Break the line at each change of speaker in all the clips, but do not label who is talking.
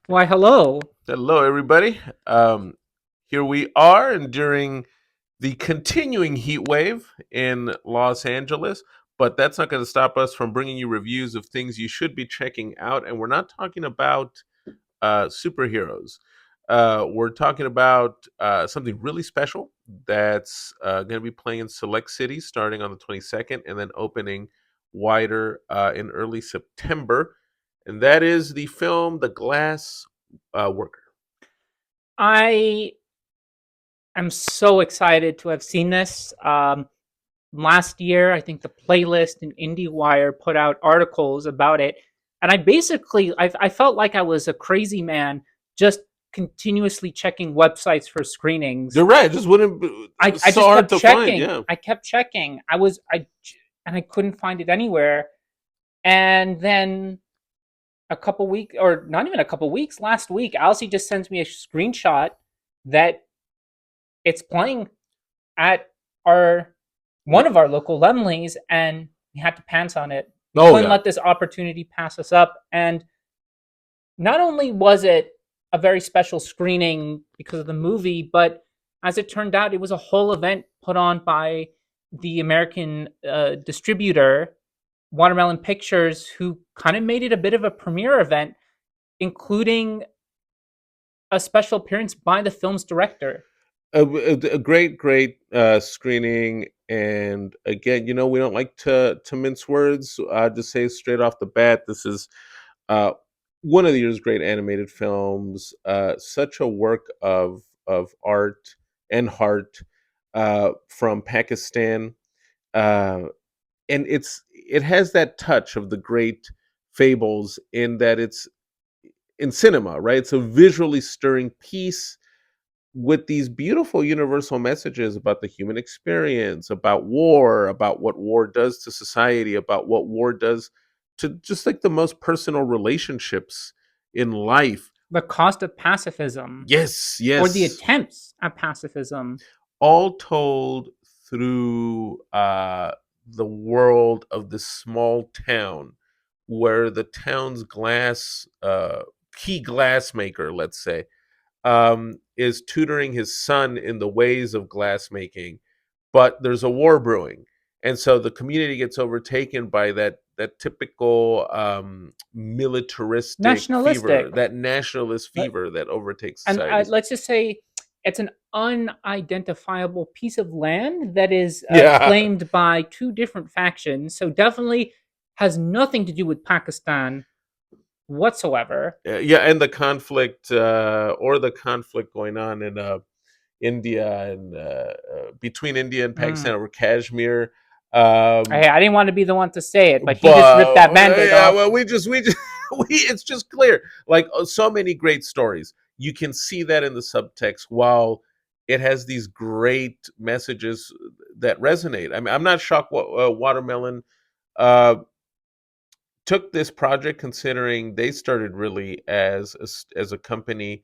Why, hello.
Hello, everybody. Here we are, and during the continuing heat wave in Los Angeles, but that's not going to stop us from bringing you reviews of things you should be checking out. And we're not talking about superheroes. We're talking about something really special that's going to be playing in select cities starting on the 22nd and then opening wider in early September. And that is the film The Glass Worker.
I am so excited to have seen this. Last year, I think the playlist and IndieWire put out articles about it, and I felt like I was a crazy man just continuously checking websites for screenings.
You're right. It just wouldn't be
I
so
just
hard
kept
to find.
checking.
Yeah.
I kept checking. And I couldn't find it anywhere. And then a couple weeks, or not even a couple weeks, last week, Alcy just sends me a screenshot that it's playing at our one of our local Lemleys, and we had to pants on it. We
Oh
couldn't
yeah.
let this opportunity pass us up. And not only was it a very special screening because of the movie, but as it turned out, it was a whole event put on by the American distributor, Watermelon Pictures, who kind of made it a bit of a premiere event, including a special appearance by the film's director.
A great screening, and again, we don't like to mince words. Just say straight off the bat, this is uh, one of the year's great animated films. Such a work of art and heart from Pakistan, uh, and it has that touch of the great fables in that it's in cinema, right? It's a visually stirring piece with these beautiful universal messages about the human experience, about war, about what war does to society, about what war does to just like the most personal relationships in life.
The cost of pacifism,
Yes,
or the
yes.
attempts at pacifism.
All told through the world of this small town where the town's key glassmaker, let's say, is tutoring his son in the ways of glassmaking, but there's a war brewing, and so the community gets overtaken by that typical militaristic fever,
Nationalistic.
that nationalist
Let-
fever that overtakes
And
societies.
let's just say it's an unidentifiable piece of land that is
Yeah,
claimed by two different factions. So definitely has nothing to do with Pakistan whatsoever.
yeah, and the conflict, or the conflict going on in India and between India and Pakistan
Mm.
over Kashmir.
Hey, I didn't want to be the one to say it, but he just ripped
But
that band-aid
yeah,
off.
well, we just it's just clear. Like so many great stories, you can see that in the subtext. While it has these great messages that resonate. I mean, I'm not shocked. Watermelon uh, took this project, considering they started really as a company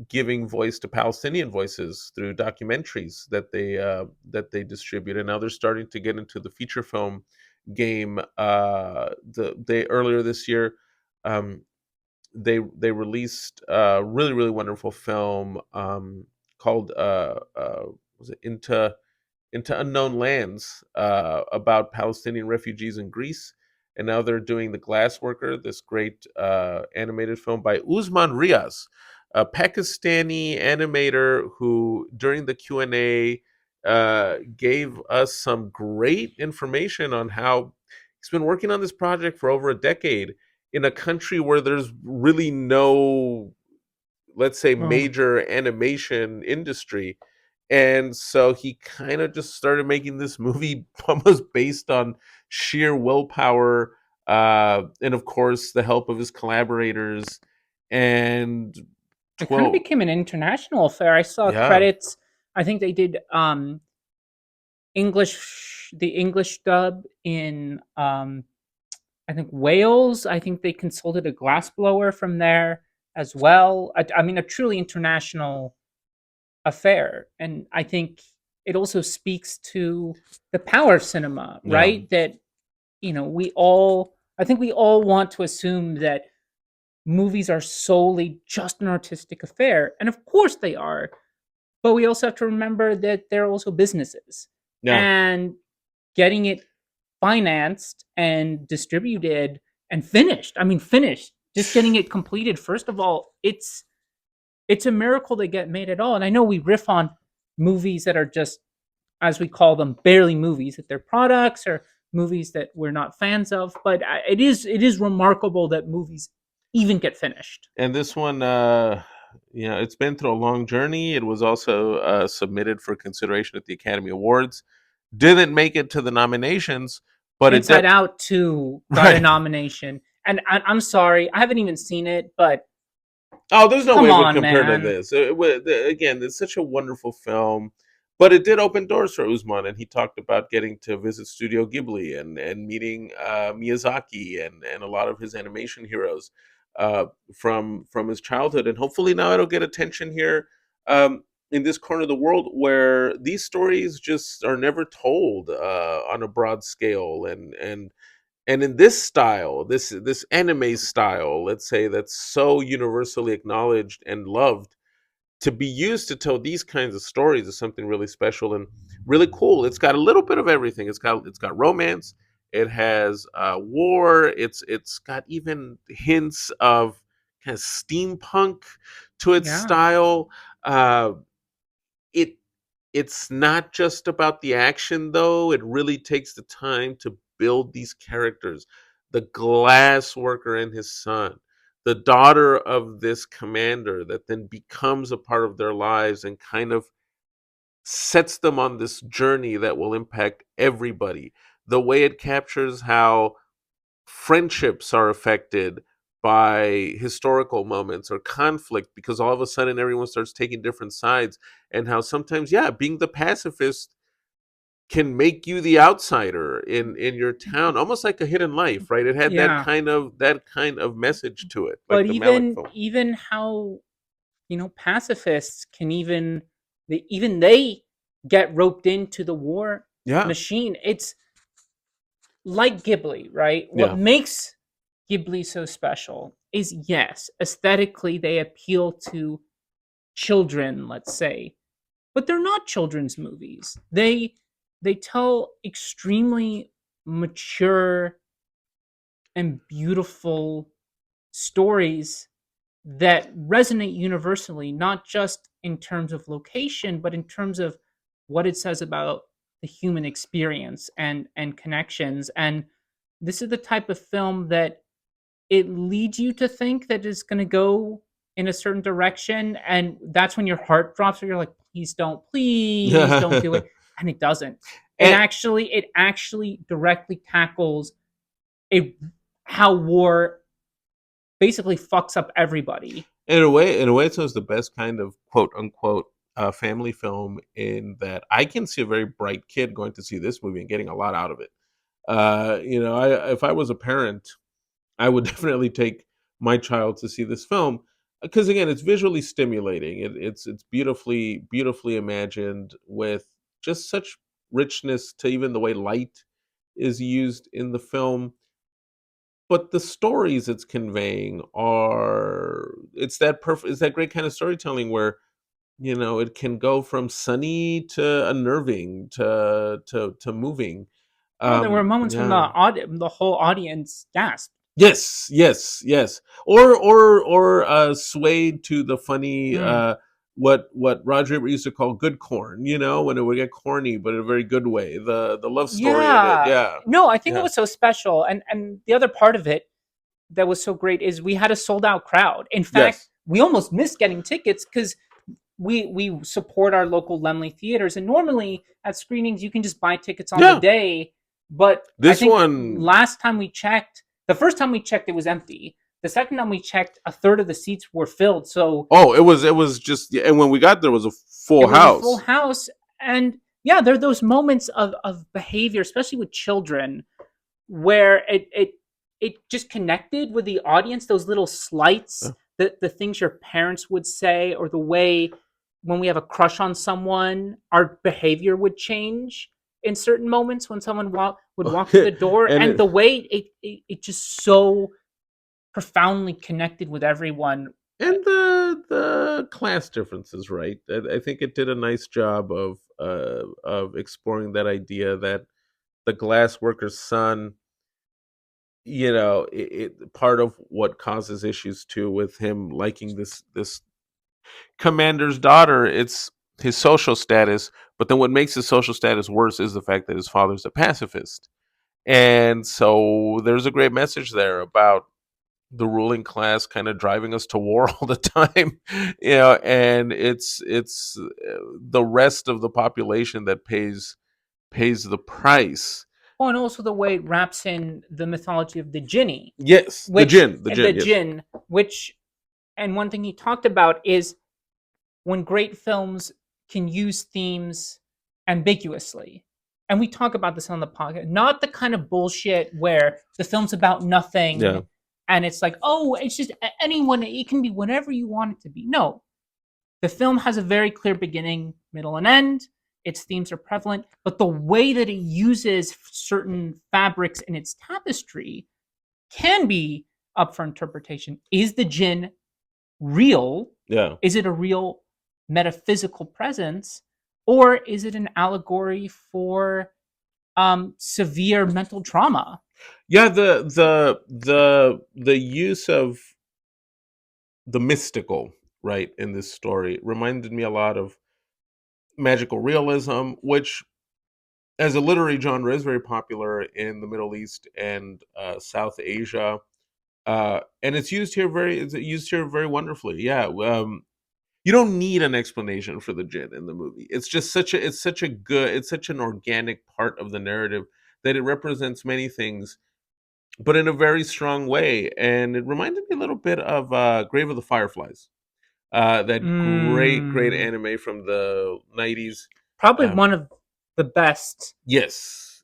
giving voice to Palestinian voices through documentaries that they distribute, and now they're starting to get into the feature film game. They earlier this year, um, they released a really wonderful film called was it into unknown lands, about Palestinian refugees in Greece. And now they're doing The Glassworker, this great animated film by Usman Riaz, a Pakistani animator who, during the Q&A, gave us some great information on how he's been working on this project for over a decade in a country where there's really no, let's say,
Oh.
major animation industry. And so he kind of just started making this movie almost based on sheer willpower, and of course the help of his collaborators. And
It kind of
12,
became an international affair. I saw
yeah,
credits. I think they did the English dub in I think Wales. I think they consulted a glassblower from there as well. I mean, a truly international affair, and I think it also speaks to the power of cinema,
yeah,
right? That we all, I think we all want to assume that movies are solely just an artistic affair. And of course they are. But we also have to remember that they're also businesses.
Yeah.
And getting it financed and distributed and finished. I mean, finished. Just getting it completed. First of all, it's a miracle they get made at all. And I know we riff on movies that are just, as we call them, barely movies, that they're products or movies that we're not fans of. But it is remarkable that movies even get finished.
And this one, it's been through a long journey. It was also submitted for consideration at the Academy Awards. Didn't make it to the nominations, but
Inside Out 2 got a
right.
nomination. And I'm sorry, I haven't even seen it, but
Oh, there's no way
come
it would
on,
compare to
man.
this. Again, it's such a wonderful film, but it did open doors for Usman, and he talked about getting to visit Studio Ghibli and meeting Miyazaki and a lot of his animation heroes from his childhood, and hopefully now it'll get attention here in this corner of the world where these stories just are never told on a broad scale, and in this style, this anime style, let's say, that's so universally acknowledged and loved, to be used to tell these kinds of stories is something really special and really cool. It's got a little bit of everything. It's got romance, it has war, it's got even hints of kind of steampunk to its
Yeah.
style. Uh, it it's not just about the action, though. It really takes the time to build these characters. The glass worker and his son, the daughter of this commander that then becomes a part of their lives and kind of sets them on this journey that will impact everybody. The way it captures how friendships are affected by historical moments or conflict because all of a sudden everyone starts taking different sides, and how sometimes, yeah, being the pacifist can make you the outsider in your town, almost like a hidden life, right? It had
Yeah.
that kind of message to it,
But
like the Malik
even
film.
even how, pacifists can even they get roped into the war
Yeah.
machine. It's like Ghibli, right? What
Yeah.
makes Ghibli so special is, yes, aesthetically they appeal to children, let's say, but they're not children's movies. They tell extremely mature and beautiful stories that resonate universally, not just in terms of location, but in terms of what it says about the human experience and connections. And this is the type of film that it leads you to think that it's going to go in a certain direction, and that's when your heart drops. Or you're like, please don't do it, and it doesn't. And
and
it actually directly tackles a how war basically fucks up everybody.
in a way, it's the best kind of quote unquote family film, in that I can see a very bright kid going to see this movie and getting a lot out of it. If I was a parent, I would definitely take my child to see this film because, again, it's visually stimulating. It's beautifully imagined with just such richness to even the way light is used in the film. But the stories it's conveying are it's that perfect it's that great kind of storytelling where it can go from sunny to unnerving to moving.
Oh, there were moments when
Yeah.
the whole audience gasped.
Yes, yes, yes. Or swayed to the funny
Mm.
what Roger Ebert used to call good corn, when it would get corny, but in a very good way. The love story in it.
Yeah.
Yeah.
No, I think it
Yeah.
was so special. And the other part of it that was so great is we had a sold out crowd. In fact,
Yes.
we almost missed getting tickets because we support our local Lemley theaters, and normally at screenings you can just buy tickets on the
Yeah.
day. But I
This
think
one
last time we checked, the first time we checked, it was empty. The second time we checked, a third of the seats were filled. So
oh, it was just yeah, and when we got there it was a
it
full
was a full
house.
house. And yeah, there are those moments of behavior, especially with children, where it just connected with the audience. Those little slights,
Yeah.
the things your parents would say, or the way when we have a crush on someone, our behavior would change in certain moments when someone would walk through the door,
and
and
it
the way it just so profoundly connected with everyone.
And the class differences, right? I think it did a nice job of exploring that idea that the glass worker's son, part of what causes issues too with him liking this commander's daughter, it's his social status. But then what makes his social status worse is the fact that his father's a pacifist. And so there's a great message there about the ruling class kind of driving us to war all the time, and it's the rest of the population that pays the price.
Oh, and also the way it wraps in the mythology of the Jinni,
Yes,
which
the
the
gin, yes.
Jinn, which, and one thing he talked about is when great films can use themes ambiguously. And we talk about this on the podcast, not the kind of bullshit where the film's about
Yeah.
nothing and it's like, oh, it's just anyone, it can be whatever you want it to be. No, the film has a very clear beginning, middle, and end. Its themes are prevalent, but the way that it uses certain fabrics in its tapestry can be up for interpretation. Is the Jinn real?
Yeah.
Is it a real metaphysical presence? Or is it an allegory for severe mental trauma?
Yeah, the use of the mystical, right, in this story reminded me a lot of magical realism, which as a literary genre is very popular in the Middle East and South Asia. And it's used here very wonderfully. Yeah. You don't need an explanation for the jinn in the movie. It's just it's such an organic part of the narrative that it represents many things, but in a very strong way. And it reminded me a little bit of Grave of the Fireflies, that great
Mm,
anime from the 90s.
probably
Um,
one of the best.
yes,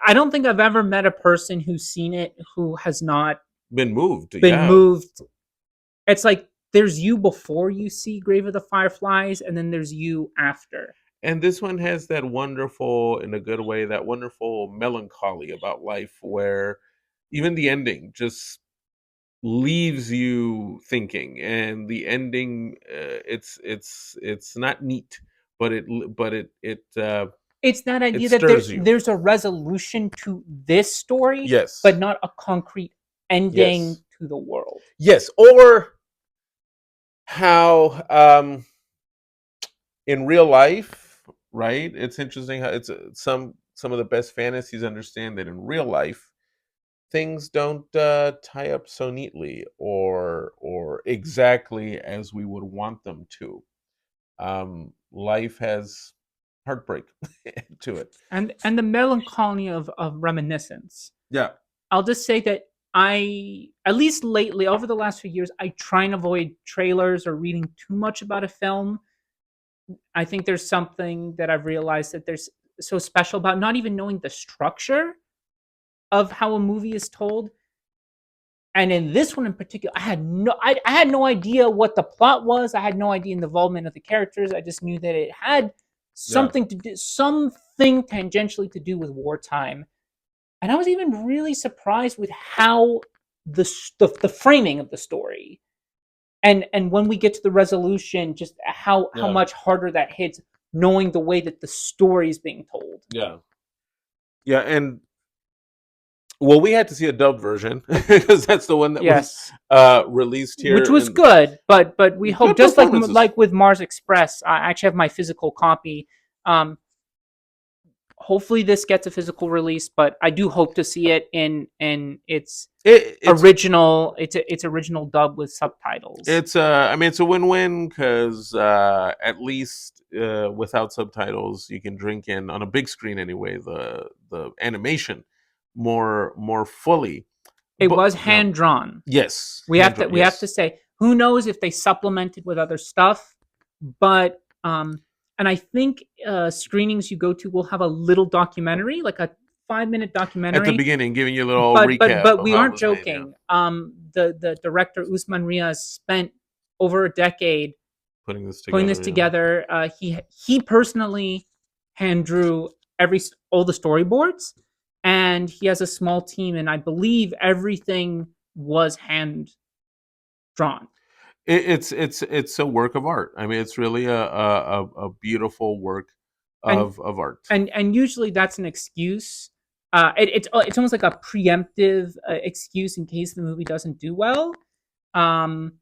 I don't think I've ever met a person who's seen it who has not
been moved.
been
Yeah.
moved. It's like there's you before you see Grave of the Fireflies, and then there's you after.
And this one has that wonderful, in a good way, that wonderful melancholy about life where even the ending just leaves you thinking. And the ending, it's not neat, but
It's that
it
idea that
stirs you.
there's a resolution to this story, but
Yes,
not a concrete ending
yes,
to the world.
yes. Or how in real life, right? It's interesting how it's some of the best fantasies understand that in real life things don't tie up so neatly or exactly as we would want them to. Life has heartbreak to it.
And the melancholy of reminiscence.
Yeah.
I'll just say that I, at least lately, over the last few years, I try and avoid trailers or reading too much about a film. I think there's something that I've realized that there's so special about not even knowing the structure of how a movie is told. And in this one in particular, I had no idea what the plot was. I had no idea in the involvement of the characters. I just knew that it had
Yeah.
something tangentially to do with wartime. And I was even really surprised with how the framing of the story, and when we get to the resolution, just how
Yeah.
much harder that hits, knowing the way that the story is being told.
Yeah. Yeah. And well, we had to see a dubbed version because that's the one that was
Yes,
released
which
here.
was
And
good, but we hope,
good
just like
performances.
with Mars Express, I actually have my physical copy. Um, Hopefully this gets a physical release, but I do hope to see it in
It's
its original dub with subtitles.
I mean, it's a win-win because at least without subtitles, you can drink in on a big screen anyway the animation more fully.
It
But
was
yeah,
hand drawn.
yes,
We have to
yes,
say, who knows if they supplemented with other stuff, but and I think screenings you go to will have a little documentary, like a 5 minute
at the
documentary.
beginning, giving you a little recap
But
of
we
how it
aren't
was made. Yeah,
joking. The director Usman Riaz spent over a decade putting this
together. Yeah,
together. He personally hand drew all the storyboards, and he has a small team, and I believe everything was hand drawn.
It's a work of art. I mean, it's really a beautiful work
And
of art.
and usually that's an excuse. It's almost like a preemptive excuse in case the movie doesn't do well. Um,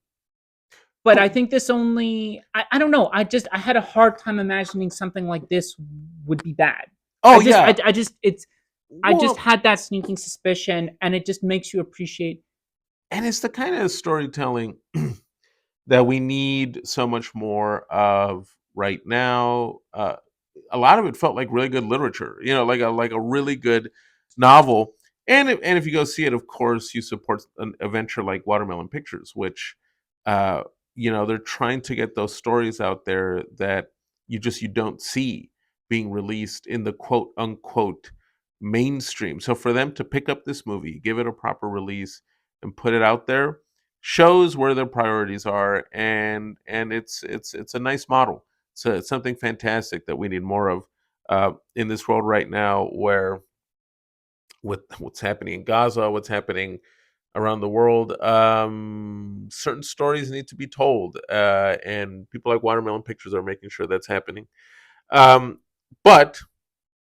but I
Who-
think this only I don't know. I had a hard time imagining something like this would be bad.
Oh yeah.
I just
Well,
had that sneaking suspicion, and it just makes you appreciate.
and it's the kind of storytelling that we need so much more of right now. A lot of it felt like really good literature, like a really good novel. And if you go see it, of course, you support a venture like Watermelon Pictures, which uh, they're trying to get those stories out there that you don't see being released in the quote unquote mainstream. So for them to pick up this movie, give it a proper release, and put it out there shows where their priorities are, and it's a nice model. So it's something fantastic that we need more of in this world right now, where with what's happening in Gaza, what's happening around the world, certain stories need to be told, and people like Watermelon Pictures are making sure that's happening. Um, but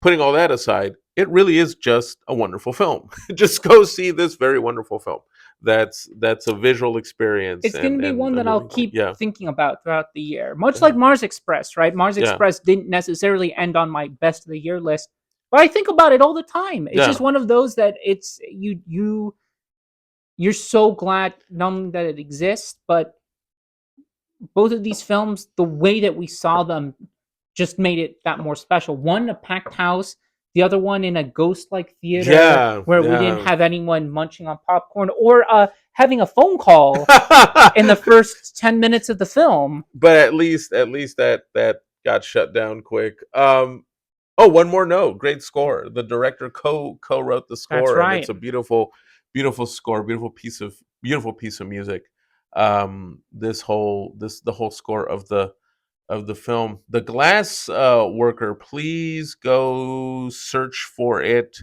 putting all that aside, it really is just a wonderful film. Just go see this very wonderful film. That's a visual experience
It's going to be
and
one
a
that I'll
movie.
keep
Yeah,
thinking about throughout the year. Much
yeah,
like Mars Express, right? Mars
yeah,
Express didn't necessarily end on my best of the year list, but I think about it all the time. It's
yeah.
just one of those that it's you're so glad not only that it exists, but both of these films, the way that we saw them, just made it that more special. One, a packed house. The other one in a ghost-like theater
Yeah,
where we didn't
yeah.
have anyone munching on popcorn or having a phone call in the first 10 minutes of the film.
But at least that got shut down quick. Oh, one more note. Great score. The director co-wrote the
That's
score, and it's
right.
a beautiful score, beautiful piece of music. This the whole score of the film. The Glass Worker. Please go search for it.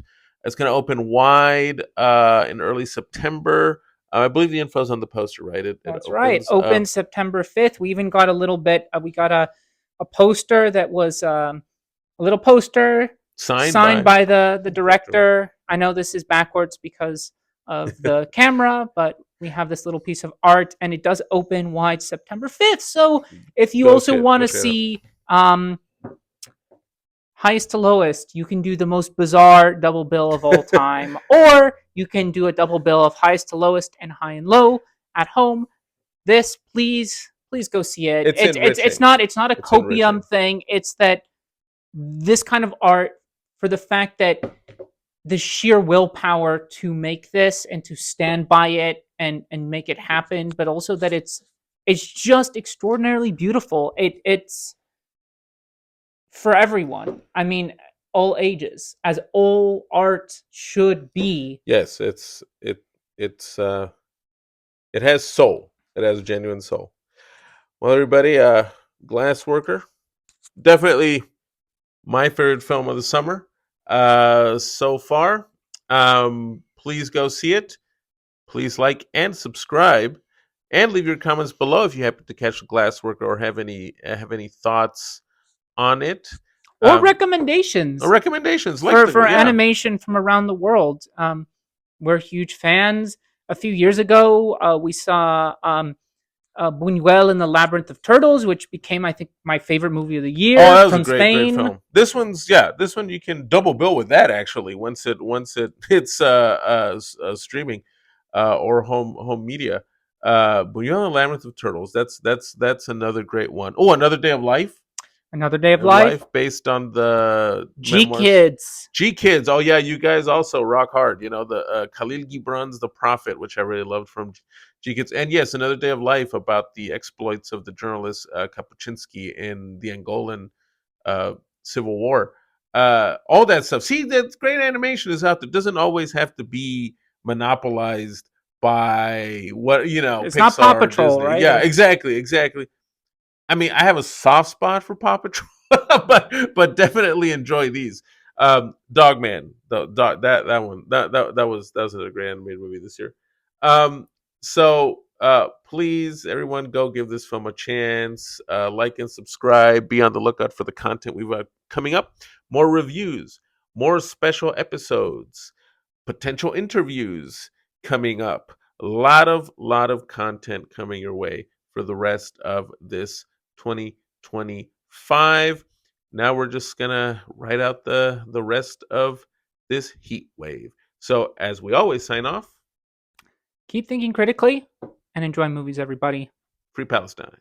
It's going to open wide in early September. I believe the info is on the poster, right? It
That's right.
opens
Open September 5th. We even got a little bit. We got a poster that was a little poster
signed
signed
by
by the
director.
director. I know this is backwards because of the camera, but we have this little piece of art, and it does open wide September 5th. So if you also want
Go
to
check it out.
see highest to lowest, you can do the most bizarre double bill of all time, or you can do a double bill of highest to lowest and high and low at home. This, please go see it.
It's enriching.
It's not a
It's
copium
enriching.
thing. It's that this kind of art, for the fact that the sheer willpower to make this and to stand by it and make it happen, but also that it's just extraordinarily beautiful. It's for everyone. I mean, all ages, as all art should be.
Yes, it's it has soul. It has genuine soul. Well, everybody, Glassworker, definitely my favorite film of the summer so far. Please go see it. Please like and subscribe, and leave your comments below if you happen to catch Glassworker or have any thoughts on it.
Or
Um, or
recommendations
recommendations, like
for
yeah,
animation from around the world. We're huge fans. A few years ago, we saw Buñuel in the Labyrinth of Turtles, which became, I think, my favorite movie of the
oh,
year
that was a
from
great
Spain.
film. This one you can double bill with that actually once it hits streaming or home media. But you're on the Labyrinth of Turtles. That's another great one. Oh, Another Day of Life.
Another Day of Life.
Life based on the
G
memoirs.
Kids.
G Kids. Oh yeah, you guys also rock hard. The Khalil Gibran's The Prophet, which I really loved from G Kids, and yes, Another Day of Life about the exploits of the journalist Kapuczynski in the Angolan uh, Civil War. All that stuff. See, that great animation is out there. It doesn't always have to be monopolized by what
It's not Paw
Pixar or
Patrol,
Disney. Yeah,
right?
exactly. I mean, I have a soft spot for Paw Patrol, but definitely enjoy these. Dogman, the dog that one that was a great animated movie this year. Um, so please, everyone, go give this film a chance. Like and subscribe. Be on the lookout for the content we've got coming up. More reviews, more special episodes, potential interviews coming up. A lot of content coming your way for the rest of this 2025. Now we're just gonna write out the rest of this heat wave. So as we always sign off,
Keep thinking critically and enjoy movies, everybody.
free Palestine.